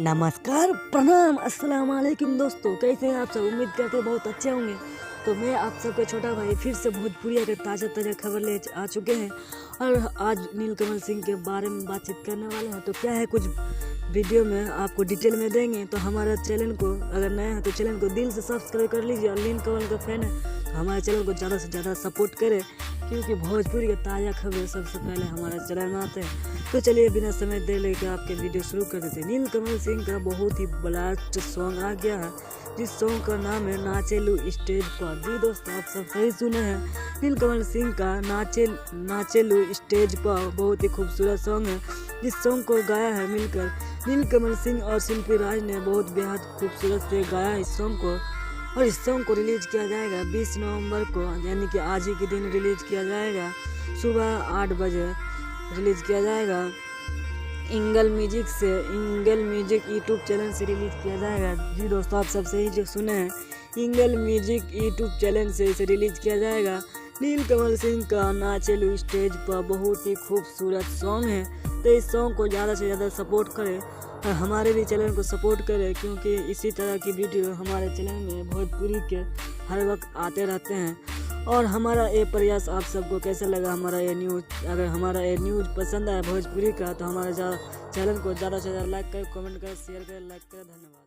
नमस्कार, प्रणाम, अस्सलाम वालेकुम दोस्तों। कैसे हैं आप सब? उम्मीद करते हैं बहुत अच्छे होंगे। तो मैं आप सबका छोटा भाई फिर से भोजपुरिया के ताज़ा खबर ले आ चुके हैं और आज नीलकमल सिंह के बारे में बातचीत करने वाले हैं। तो क्या है, कुछ वीडियो में आपको डिटेल में देंगे। तो हमारा चैनल को अगर नया है तो चैनल को दिल से सब्सक्राइब कर लीजिए और नीलकमल का फैन है तो हमारे चैनल को ज़्यादा से ज़्यादा सपोर्ट करें, क्योंकि भोजपुरी के ताज़ा खबरें सबसे पहले हमारे चैनल में आते हैं। तो चलिए बिना समय देर लेकर आपके वीडियो शुरू कर देते हैं। नीलकमल सिंह का बहुत ही ब्लास्ट सॉन्ग आ गया है, जिस सॉन्ग का नाम है नाचेलू स्टेज पर। जी दोस्तों, आप सब सही सुने हैं। नीलकमल सिंह का नाचेलू स्टेज पर बहुत ही खूबसूरत सॉन्ग है, जिस सॉन्ग को गाया है मिलकर नीलकमल सिंह और शिल्पी राज ने बहुत बेहद खूबसूरत से गाया है इस सॉन्ग को। और इस सॉन्ग को रिलीज किया जाएगा 20 नवंबर को, यानी कि आज ही के दिन रिलीज किया जाएगा। सुबह 8 बजे रिलीज किया जाएगा। इंगल म्यूजिक यूट्यूब चैनल से रिलीज किया जाएगा। जी दोस्तों, आप सब सही जो सुने हैं, इंगल म्यूजिक यूट्यूब चैनल से इसे रिलीज किया जाएगा। नीलकमल सिंह का नाचेलू स्टेज पर बहुत ही खूबसूरत सॉन्ग है। तो इस सॉन्ग को ज़्यादा से ज़्यादा सपोर्ट करें और हमारे भी चैनल को सपोर्ट करें, क्योंकि इसी तरह की वीडियो हमारे चैनल में भोजपुरी के हर वक्त आते रहते हैं। और हमारा ये प्रयास आप सबको कैसा लगा, हमारा ये न्यूज़, अगर हमारा ये न्यूज़ पसंद आया भोजपुरी का तो हमारे चैनल को ज़्यादा से ज़्यादा लाइक करें, कमेंट करें, शेयर करें, लाइक करें। धन्यवाद।